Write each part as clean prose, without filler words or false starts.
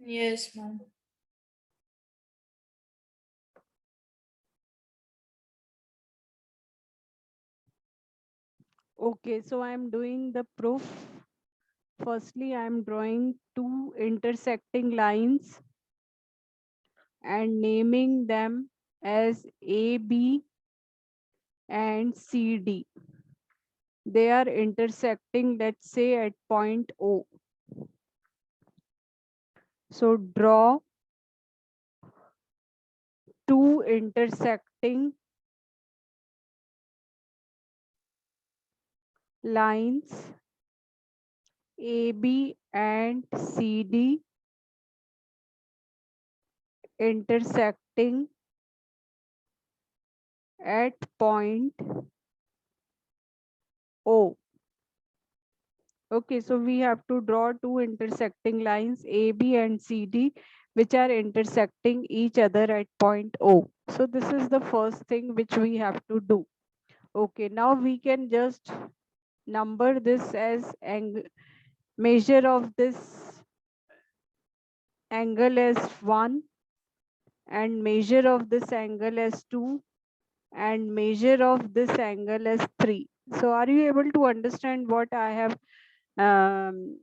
Yes, ma'am. Okay, so I'm doing the proof. Firstly, I'm drawing two intersecting lines and naming them as AB and CD. They are intersecting, let's say, at point O. So draw two intersecting lines AB and CD intersecting at point O. Okay, so we have to draw two intersecting lines AB and CD which are intersecting each other at point O. So this is the first thing which we have to do. Okay, now we can just number this as measure of this angle as 1 and measure of this angle as 2 and measure of this angle as 3. So are you able to understand um,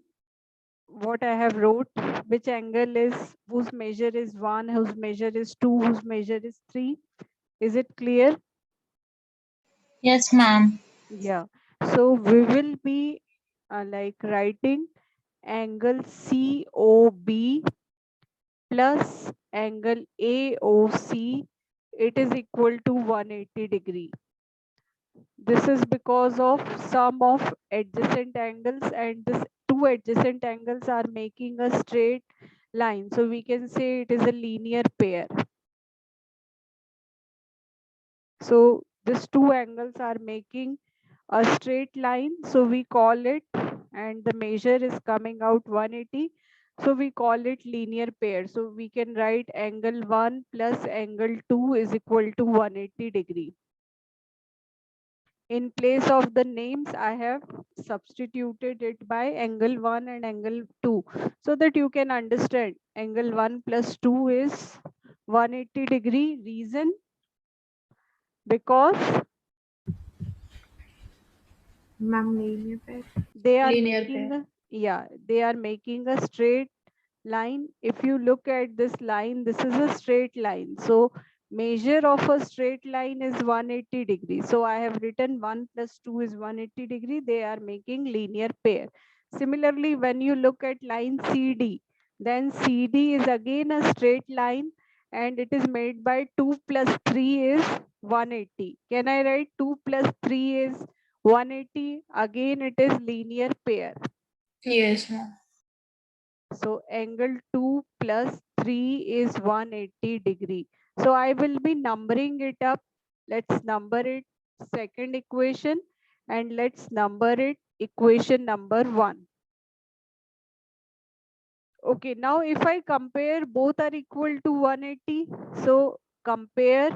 what I have wrote? Which angle is, whose measure is 1, whose measure is 2, whose measure is 3? Is it clear? Yes, ma'am. Yeah. So we will be like writing angle COB plus angle AOC. It is equal to 180 degree. This is because of sum of adjacent angles, and this two adjacent angles are making a straight line. So we can say it is a linear pair. So these two angles are making a straight line. So we call it, and the measure is coming out 180. So we call it linear pair. So we can write angle 1 plus angle 2 is equal to 180 degree. In place of the names, I have substituted it by angle 1 and angle 2 so that you can understand. Angle 1 plus 2 is 180 degree. Reason? Because ma'am नहीं है फिर they are Linear making pair. they are making a straight line. If you look at this line, this is a straight line. So measure of a straight line is 180 degree. So I have written 1 plus 2 is 180 degree. They are making linear pair. Similarly, when you look at line CD, then CD is again a straight line and it is made by 2 plus 3 is 180. Can I write 2 plus 3 is 180? Again, it is linear pair. Yes, ma'am. So angle 2 plus 3 is 180 degree. So I will be numbering it up. Let's number it second equation and let's number it equation number 1. Okay, now if I compare, both are equal to 180. So compare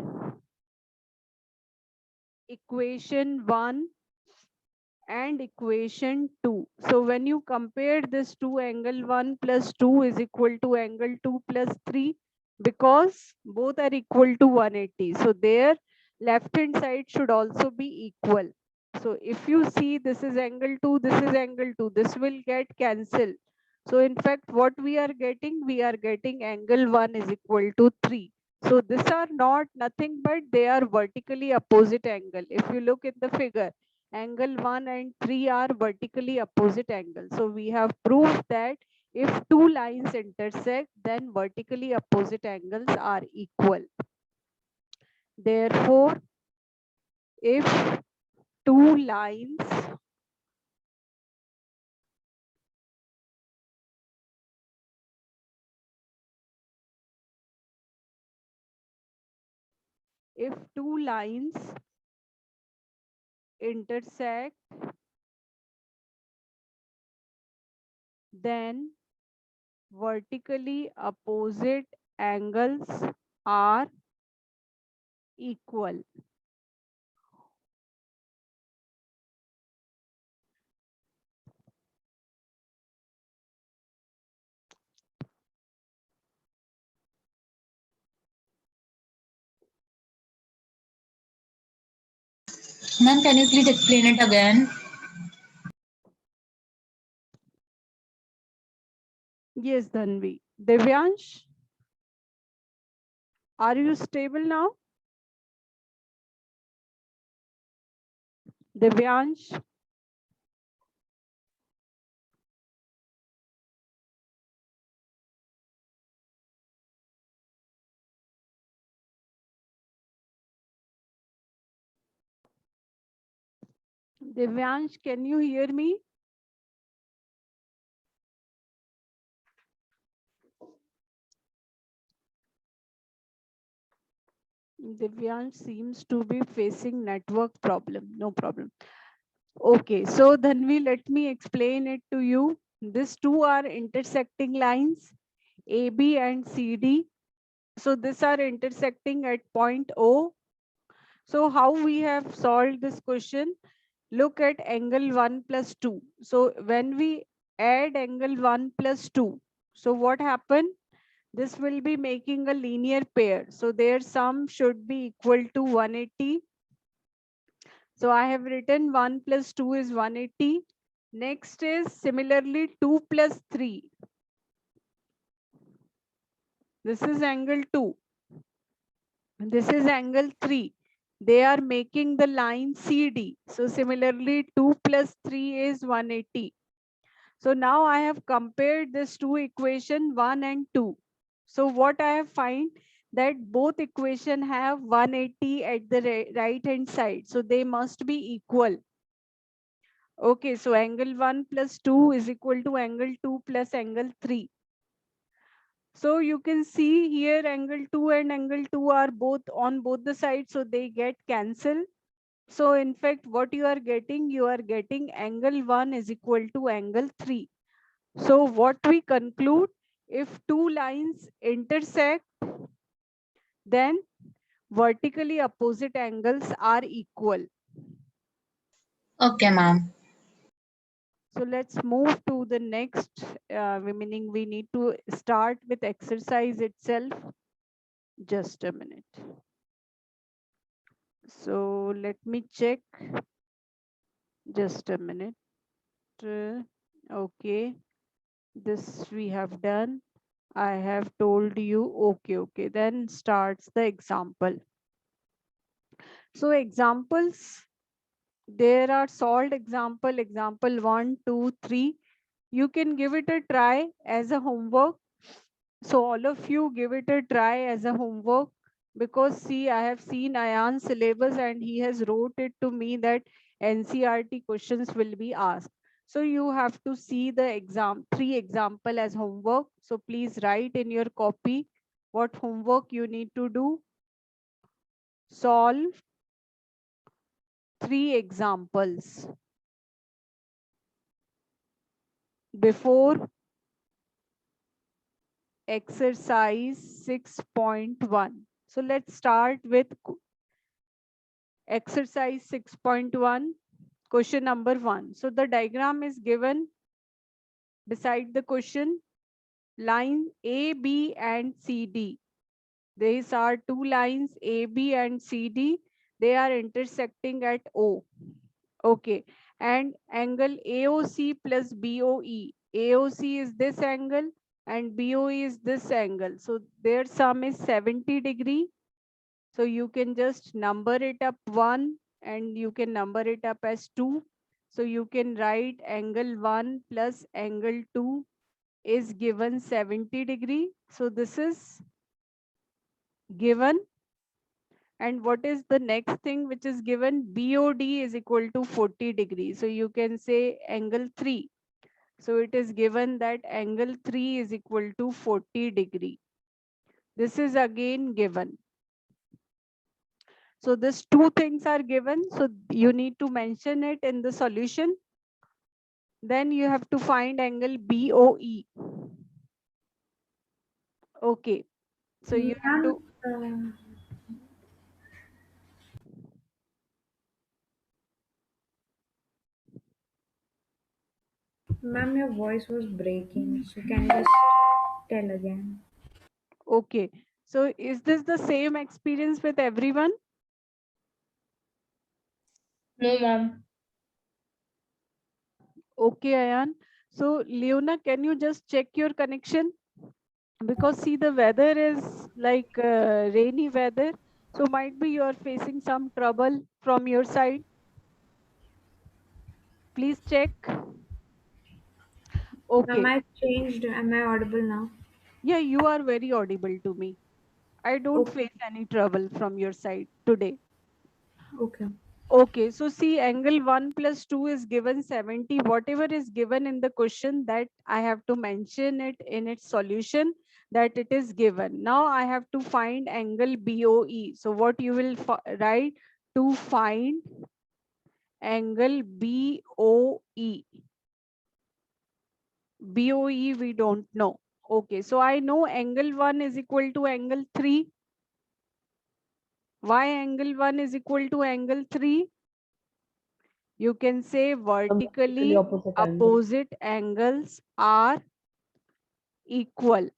equation 1 and equation 2. So when you compare this two, angle 1 plus 2 is equal to angle 2 plus 3 because both are equal to 180. So their left hand side should also be equal. So if you see this is angle 2, this is angle 2, this will get cancelled. So in fact, what we are getting? We are getting angle 1 is equal to 3. So these are not nothing but they are vertically opposite angle. If you look in the figure, angle 1 and 3 are vertically opposite angles. So we have proved that if two lines intersect, then vertically opposite angles are equal. Therefore, if two lines if two lines intersect, then vertically opposite angles are equal. Ma'am, can you please explain it again? Yes, Dhanvi. Divyansh, are you stable now? Divyansh? Divyansh, can you hear me? Divyansh seems to be facing network problem. No problem. Okay, so Dhanvi, let me explain it to you. These two are intersecting lines, AB and CD. So these are intersecting at point O. So how we have solved this question? Look at angle 1 plus 2. So when we add angle 1 plus 2, so what happened? This will be making a linear pair. So their sum should be equal to 180. So I have written 1 plus 2 is 180. Next is similarly 2 plus 3. This is angle 2. This is angle 3. They are making the line CD. So similarly 2 plus 3 is 180. So now I have compared this two equation 1 and 2. So what I have find that both equation have 180 at the right hand side. So they must be equal. Okay, so angle 1 plus 2 is equal to angle 2 plus angle 3. So you can see here angle 2 and angle 2 are both on both the sides, so they get cancelled. So in fact, what you are getting angle 1 is equal to angle 3. So what we conclude, if two lines intersect, then vertically opposite angles are equal. Okay, ma'am. So let's move to the next, meaning we need to start with exercise itself. Just a minute. So let me check. Just a minute. Okay, this we have done. I have told you. Okay. Then starts the example. So examples, there are solved example 1, 2, 3. You can give it a try as a homework. So all of you give it a try as a homework, because see, I have seen Ayan's syllabus and he has wrote it to me that NCRT questions will be asked. So you have to see the three example as homework. So please write in your copy what homework you need to do. Solve 3 examples before exercise 6.1. So let's start with exercise 6.1, question number 1. So the diagram is given beside the question. Line A, B and CD. These are two lines A, B and CD. They are intersecting at O. Okay. And angle AOC plus BOE. AOC is this angle and BOE is this angle. So their sum is 70 degree. So you can just number it up 1 and you can number it up as 2. So you can write angle 1 plus angle 2 is given 70 degree. So this is given. And what is the next thing which is given? BOD is equal to 40 degrees. So you can say angle 3. So it is given that angle 3 is equal to 40 degree. This is again given. So these two things are given. So you need to mention it in the solution. Then you have to find angle BOE. Okay. So you have Ma'am, to. ma'am, your voice was breaking. So can you just tell again? Okay. So is this the same experience with everyone? No, ma'am. Okay, Ayan. So, Leona, can you just check your connection? Because see, the weather is like rainy weather. So might be you are facing some trouble from your side. Please check. Ma'am, Okay. I changed. Am I audible now? Yeah, you are very audible to me. I don't Okay. face any trouble from your side today. Okay. Okay, so see, angle 1 plus 2 is given 70. Whatever is given in the question, that I have to mention it in its solution, that it is given. Now I have to find angle BOE. So what you will write, to find angle BOE. BOE we don't know. Okay, so I know angle 1 is equal to angle 3. Why angle 1 is equal to angle 3? You can say Vertically vertically opposite angle. opposite angles are equal.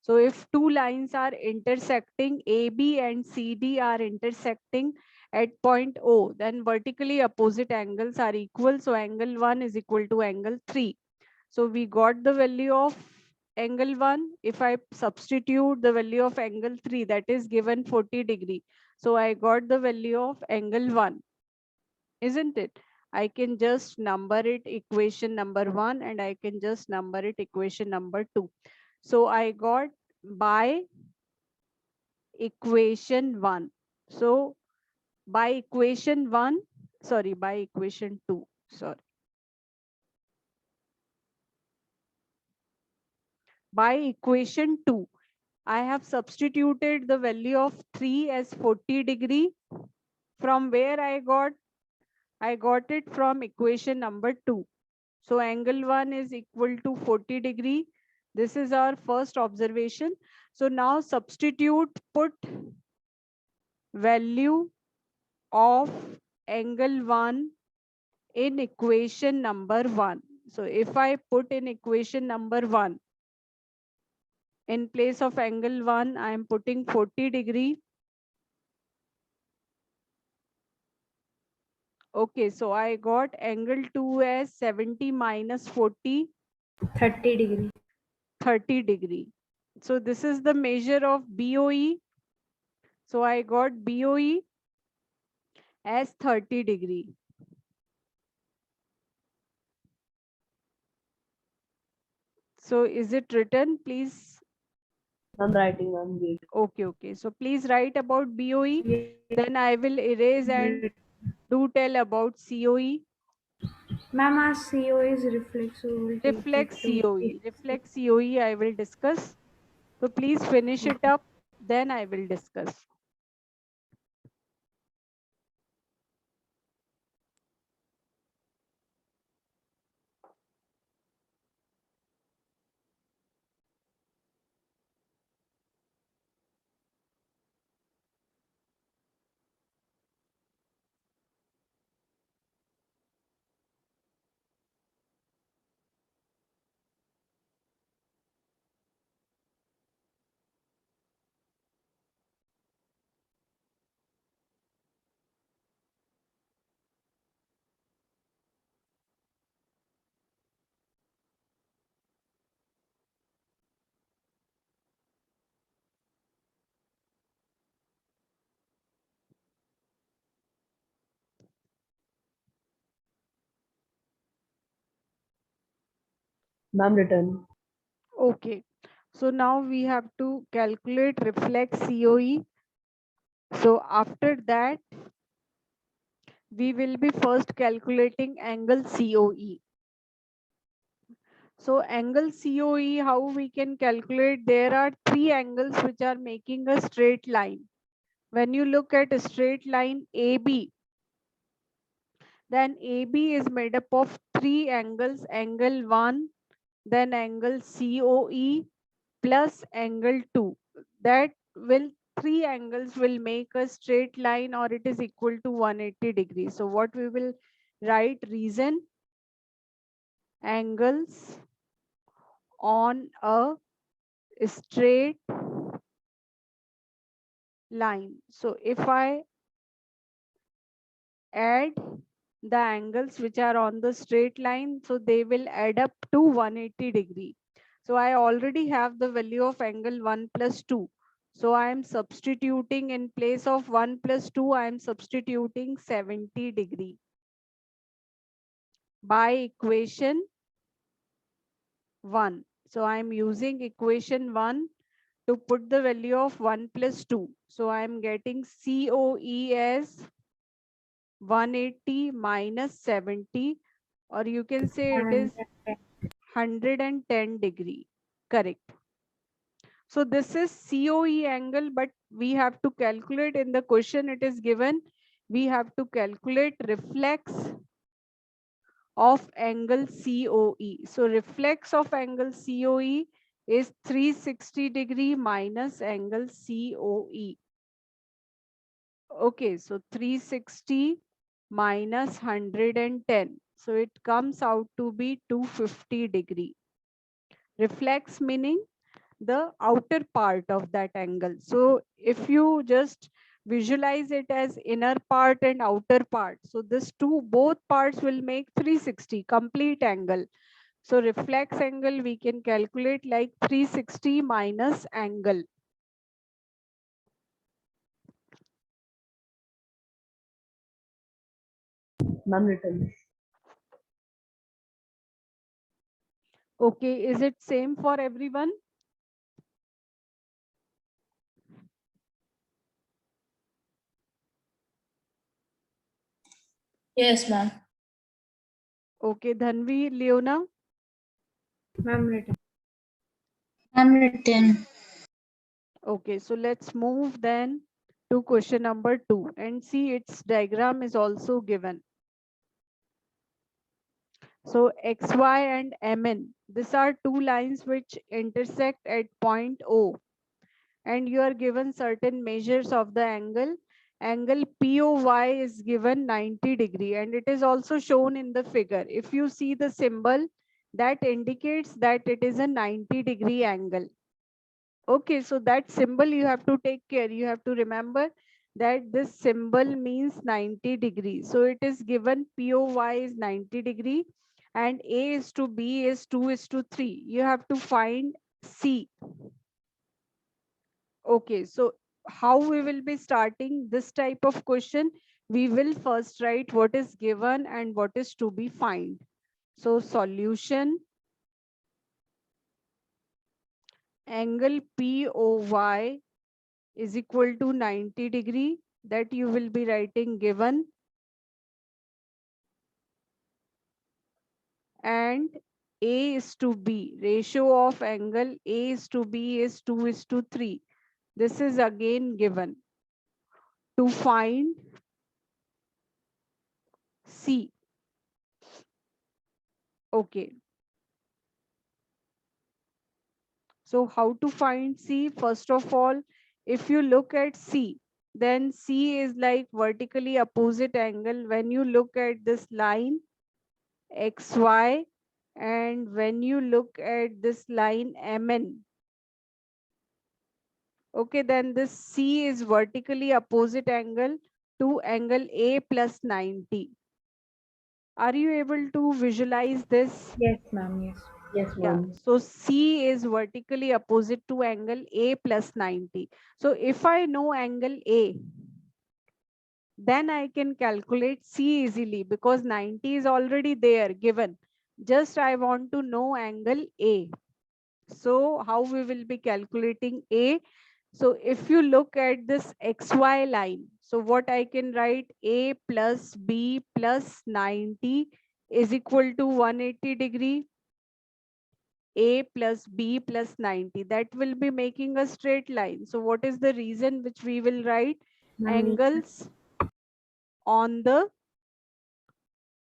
So if two lines are intersecting, AB and CD are intersecting at point O, then vertically opposite angles are equal. So angle 1 is equal to angle 3. So we got the value of angle 1. If I substitute the value of angle 3, that is given 40 degree. So I got the value of angle 1, isn't it? I can just number it equation number 1 and I can just number it equation number 2. So I got by equation 1. So by equation 1, sorry, by equation 2, sorry. By equation 2, I have substituted the value of 3 as 40 degree. From where I got? I got it from equation number 2. So angle 1 is equal to 40 degree. This is our first observation. So now substitute, put value of angle 1 in equation number 1. So if I put in equation number 1, in place of angle 1, I am putting 40 degree. Okay, so I got angle 2 as 70 minus 40, 30 degree. 30 degree. So this is the measure of BOE. So I got BOE as 30 degree. So is it written? Please. I'm writing, I'm waiting. Okay, okay. So please write about BOE. Yeah. Then I will erase and do tell about COE. Ma'am, our CO is reflex, so we'll take Reflex it to. COE. Reflex COE I will discuss. So please finish it up. Then I will discuss. Ma'am, written. Okay. So now we have to calculate reflex COE. So after that, we will be first calculating angle COE. So angle COE, how we can calculate? There are three angles which are making a straight line. When you look at a straight line AB, then AB is made up of three angles, angle 1, then angle COE plus angle 2. That will, three angles will make a straight line or it is equal to 180 degrees. So what we will write? Reason angles on a straight line. So if I add the angles which are on the straight line, so they will add up to 180 degree. So I already have the value of angle 1 plus 2. So I am substituting in place of 1 plus 2, I am substituting 70 degree by equation 1. So I am using equation 1 to put the value of 1 plus 2. So I am getting COE as 180 minus 70, or you can say it is 110 degree. Correct. So this is COE angle, but we have to calculate in the question it is given. We have to calculate reflex of angle COE. So reflex of angle COE is 360 degree minus angle COE. Okay, so 360 minus 110. So it comes out to be 250 degree. Reflex meaning the outer part of that angle. So if you just visualize it as inner part and outer part, so this both parts will make 360 complete angle. So reflex angle we can calculate like 360 minus angle. Ma'am, written. Okay, is it same for everyone? Yes, ma'am. Okay, Dhanvi, Leona. Ma'am, written. I'm written. Okay, so let's move then to question number 2 and see its diagram is also given. So XY and MN, these are two lines which intersect at point O, and you are given certain measures of the angle. Angle POY is given 90 degree, and it is also shown in the figure. If you see the symbol, that indicates that it is a 90 degree angle. Okay, so that symbol you have to take care. You have to remember that this symbol means 90 degrees. So it is given POY is 90 degree and A is to B is 2 is to 3. You have to find C. Okay, so how we will be starting this type of question? We will first write what is given and what is to be find. So solution, angle POY is equal to 90 degree, that you will be writing given, and A is to B, ratio of angle A is to B is 2 is to 3. This is again given. To find C. Okay. So how to find C? First of all, if you look at C, then C is like vertically opposite angle. When you look at this line XY, and when you look at this line MN, okay, then this C is vertically opposite angle to angle A plus 90. Are you able to visualize this? Yes, ma'am. Yes. Yes, Yeah, ma'am. so C is vertically opposite to angle A plus 90. So if I know angle A, then I can calculate C easily because 90 is already there given. Just I want to know angle A. So how we will be calculating A? So if you look at this XY line, so what I can write, A plus B plus 90 is equal to 180 degree. A plus B plus 90, that will be making a straight line. So what is the reason which we will write? Ma'am, Angles on the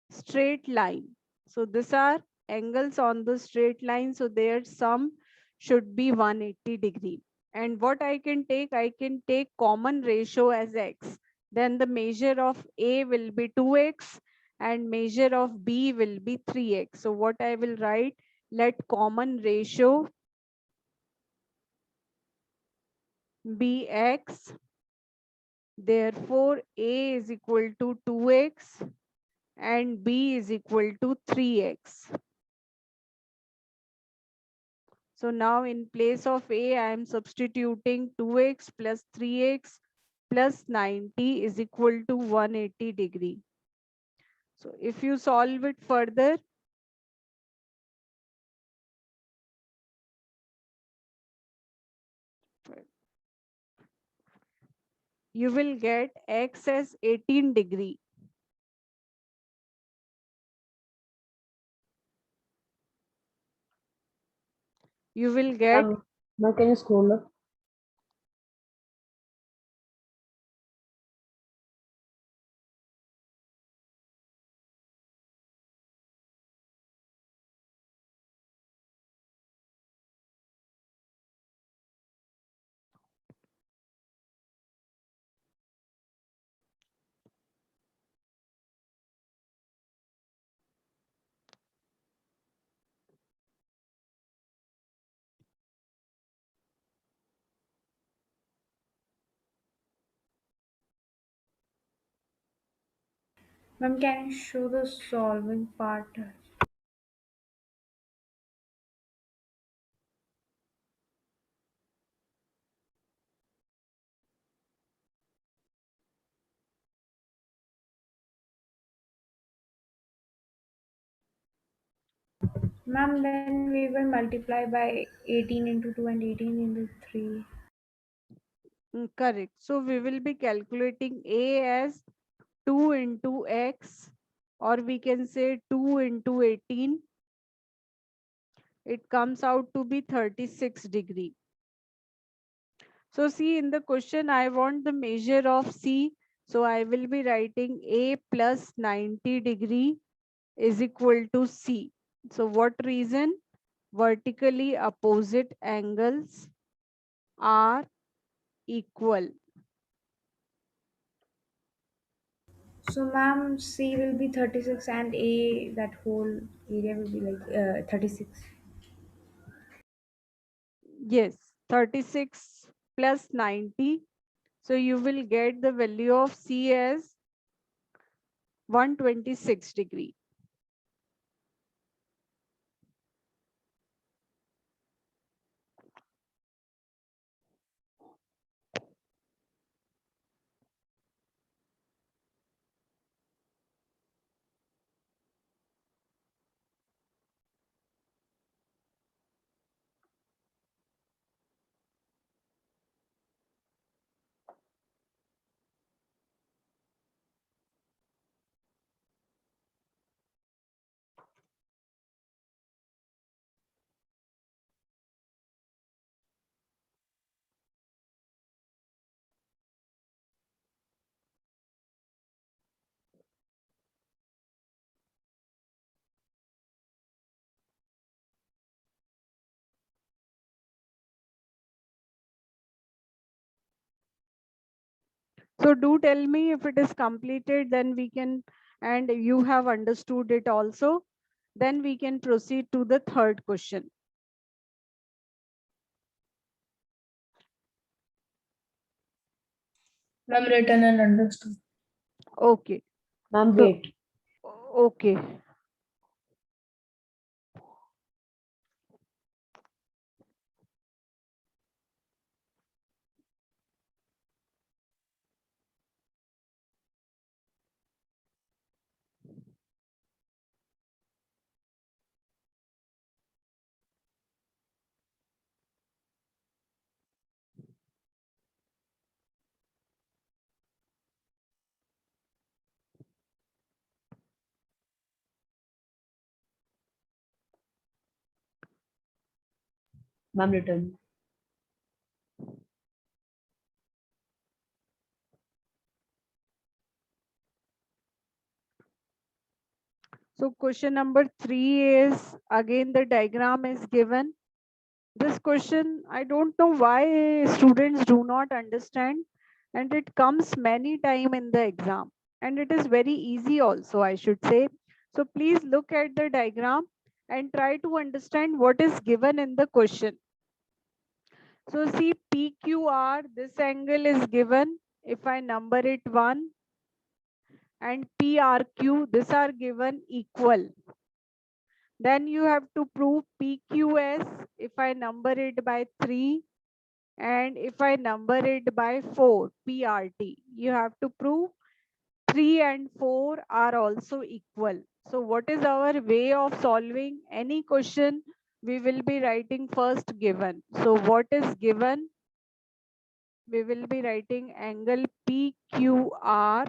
straight line. So these are angles on the straight line. So their sum should be 180 degree. And what I can take common ratio as x. Then the measure of A will be 2x and measure of B will be 3x. So what I will write, let common ratio be x, Therefore, A is equal to 2x and B is equal to 3x. So now in place of A, I am substituting 2x plus 3x plus 90 is equal to 180 degree. So if you solve it further, you will get x as 18 degree. You will get Now can you scroll up? Ma'am, can you show the solving part? Ma'am, then we will multiply by 18 into 2 and 18 into 3. Correct. So we will be calculating A as 2 into x, or we can say 2 into 18. It comes out to be 36 degree. So see, in the question, I want the measure of C. So I will be writing A plus 90 degree is equal to C. So what reason? Vertically opposite angles are equal. So, ma'am, C will be 36 and A, that whole area will be like 36. Yes, 36 plus 90. So you will get the value of C as 126 degree. So do tell me if it is completed, then we can, and you have understood it also, then we can proceed to the third question. Ma'am, written and understood. Okay. Ma'am, So, wait. okay. Ma'am, written. So question number 3 is, again the diagram is given. This question, I don't know why students do not understand, and it comes many time in the exam, and it is very easy also, I should say. So please look at the diagram and try to understand what is given in the question. So see PQR, this angle is given if I number it 1 and PRQ, these are given equal. Then you have to prove PQS if I number it by 3 and if I number it by 4, PRT. You have to prove 3 and 4 are also equal. So what is our way of solving any question? We will be writing first given. So what is given? We will be writing angle PQR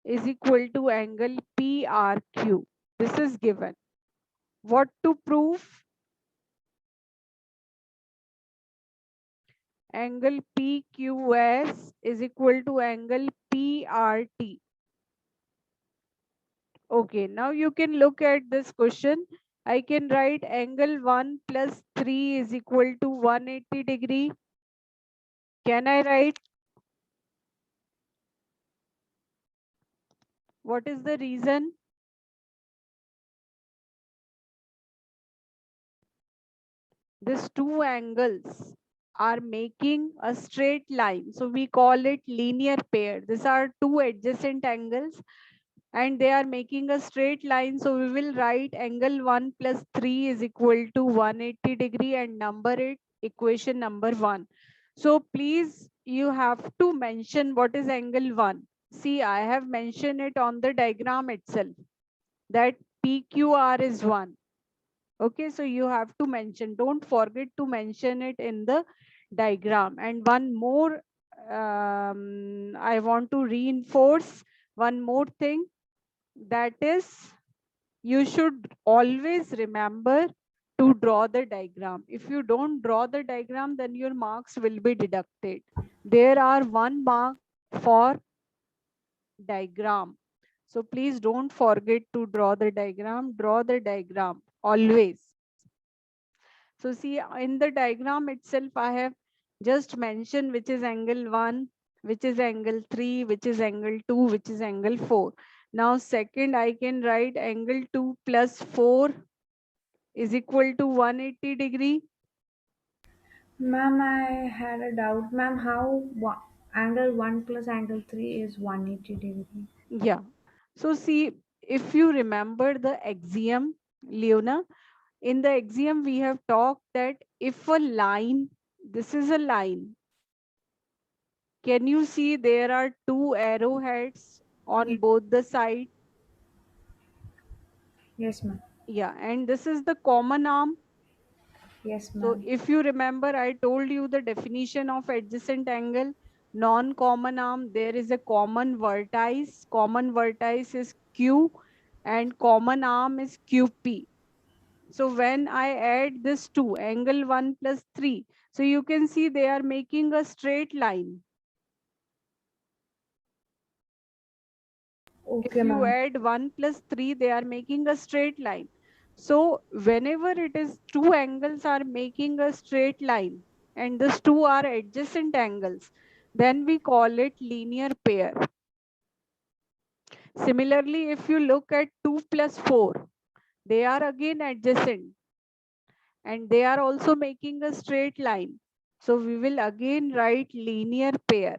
is equal to angle PRQ. This is given. What to prove? Angle PQS is equal to angle PRT. Okay, now you can look at this question. I can write angle 1 plus 3 is equal to 180 degree. Can I write? What is the reason? These two angles are making a straight line. So we call it linear pair. These are two adjacent angles and they are making a straight line. So we will write angle 1 plus 3 is equal to 180 degree and number it equation number 1. So please, you have to mention what is angle 1. See, I have mentioned it on the diagram itself that PQR is 1. Okay, so you have to mention, don't forget to mention it in the diagram. And one more, I want to reinforce one more thing, that is you should always remember to draw the diagram. If you don't draw the diagram, then your marks will be deducted. There are 1 mark for diagram. So please don't forget to draw the diagram. Draw the diagram always. So see, in the diagram itself, I have just mentioned which is angle 1, which is angle 3, which is angle 2, which is angle 4. Now second, I can write angle 2 plus 4 is equal to 180 degree. Ma'am, I had a doubt. Ma'am, how angle 1 plus angle 3 is 180 degree? Yeah. So see, if you remember the axiom, Leona, in the axiom we have talked that if a line, this is a line, can you see there are 2 arrowheads on both the sides? Yes, ma'am. Yeah, and this is the common arm. Yes, So ma'am. if you remember, I told you the definition of adjacent angle, non-common arm, there is a common vertex. Common vertex is Q and common arm is QP. So when I add this two, angle 1 plus 3, so you can see they are making a straight line. If Okay, you ma'am. add 1 plus 3, they are making a straight line. So whenever it is two angles are making a straight line and these two are adjacent angles, then we call it linear pair. Similarly, if you look at 2 plus 4, they are again adjacent and they are also making a straight line. So we will again write linear pair.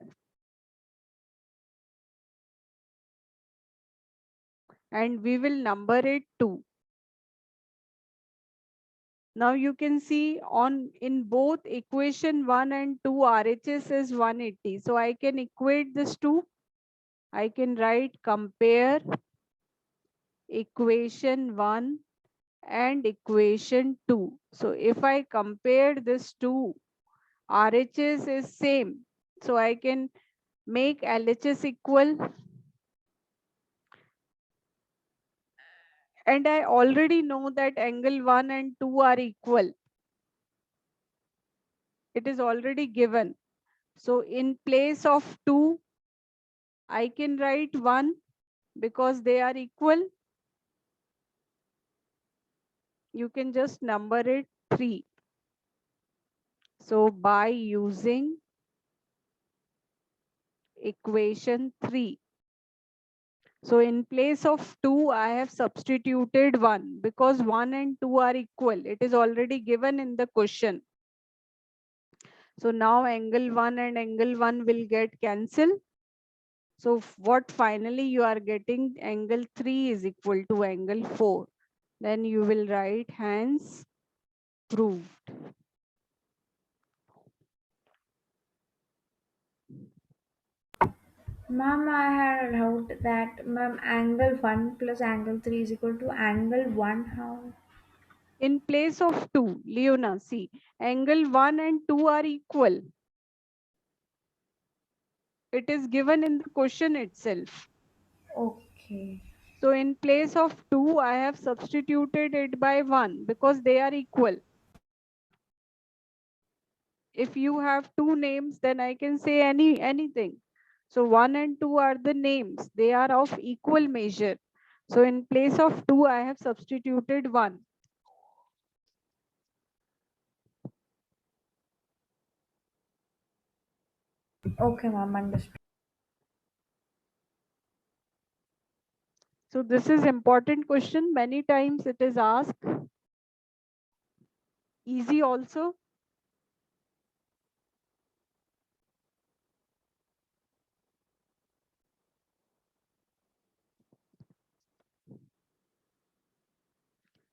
And we will number it 2. Now you can see on in both equation 1 and 2 RHS is 180. So I can equate this two. I can write compare equation 1 and equation 2. So if I compare this two, RHS is same. So I can make LHS equal. And I already know that angle 1 and 2 are equal. It is already given. So in place of 2, I can write 1 because they are equal. You can just number it 3. So by using equation 3. So in place of 2, I have substituted 1 because 1 and 2 are equal. It is already given in the question. So now angle 1 and angle 1 will get cancelled. So what finally you are getting, angle 3 is equal to angle 4. Then you will write hence proved. Ma'am, I had doubt that ma'am angle 1 plus angle 3 is equal to angle 1. How? In place of 2, Leona, see, angle 1 and 2 are equal. It is given in the question itself. Okay. So in place of 2, I have substituted it by 1 because they are equal. If you have two names, then I can say anything. So 1 and 2 are the names. They are of equal measure. So in place of 2, I have substituted 1. Okay, ma'am, understood. So this is important question. Many times it is asked. Easy also.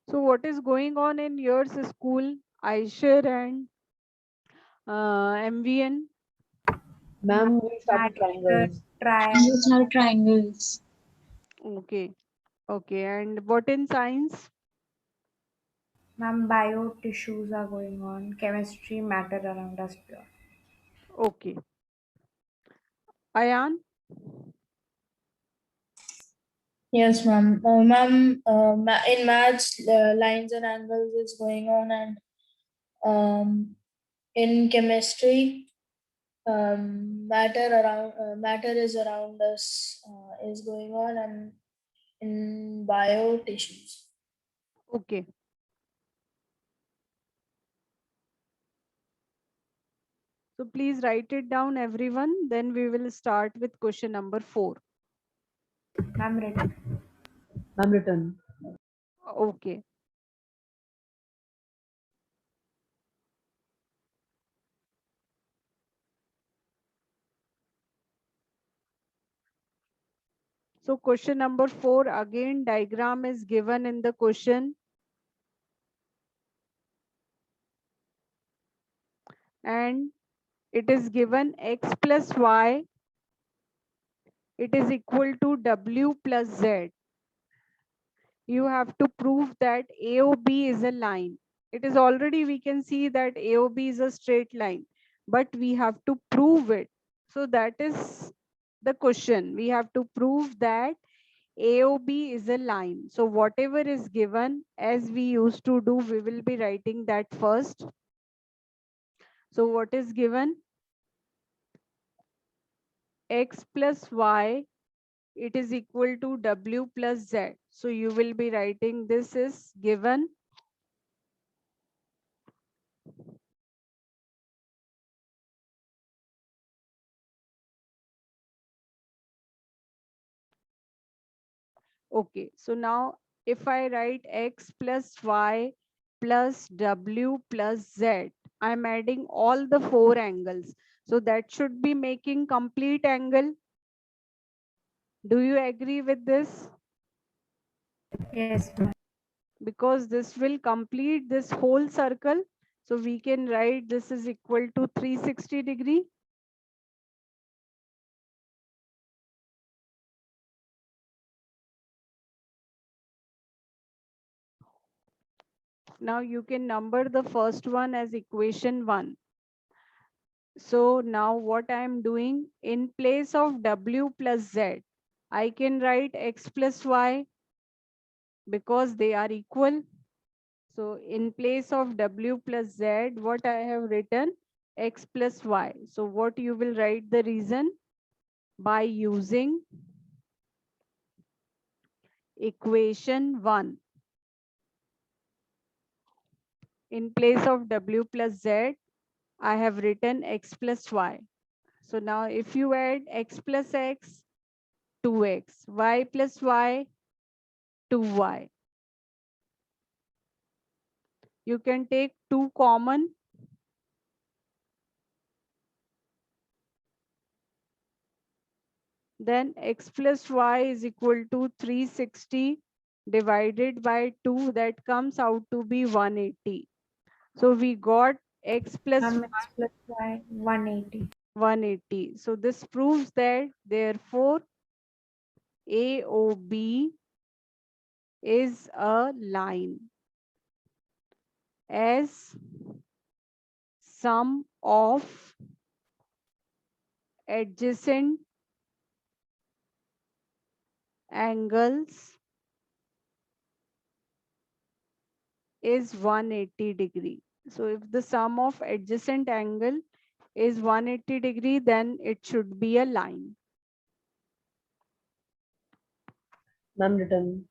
So what is going on in yours school, Aisher and MVN? Ma'am, we started Had triangles. triangle. These are triangles. Okay. Okay. And what in science? Ma'am, bio tissues are going on. Chemistry, matter around us pure. Okay. Ayan? Yes, ma'am. In maths, lines and angles is going on, and in chemistry, matter is around us is going on, and in bio tissues. Okay. So please write it down, everyone. Then we will start with question number 4. Ma'am, ready? Ma'am, written. Okay. So question number 4, again diagram is given in the question. And it is given x plus y, it is equal to w plus z. You have to prove that AOB is a line. It is already, we can see that AOB is a straight line, but we have to prove it. So that is the question. We have to prove that AOB is a line. So whatever is given, as we used to do, we will be writing that first. So what is given? X plus y, it is equal to w plus z. So you will be writing this is given. Okay, so now if I write x plus y plus w plus z, I'm adding all the 4 angles. So that should be making complete angle. Do you agree with this? Yes, ma'am. Because this will complete this whole circle. So we can write this is equal to 360 degree. Now you can number the first one as equation 1. So now what I am doing, in place of w plus z, I can write x plus y because they are equal. So in place of w plus z, what I have written, x plus y. So what you will write the reason? By using equation 1. In place of w plus z, I have written x plus y. So now if you add x plus x, 2x, y plus y, 2y. You can take 2 common. Then x plus y is equal to 360 divided by 2, that comes out to be 180. So we got x plus Ma'am, x plus y 180. 180. So this proves that therefore AOB is a line as sum of adjacent angles is 180 degree. So if the sum of adjacent angle is 180 degree, then it should be a line. Ma'am, written.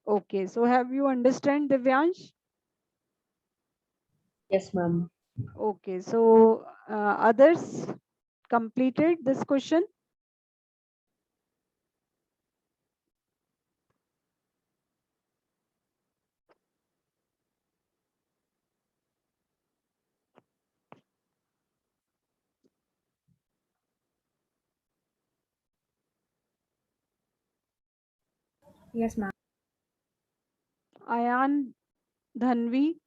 Okay, so have you understand, Divyansh? Yes, ma'am. Okay, so others completed this question? Yes, ma'am. Ayan, Dhanvi?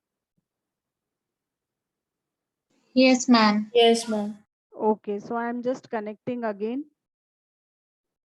Yes, ma'am. Yes, ma'am. Okay, so I am just connecting again.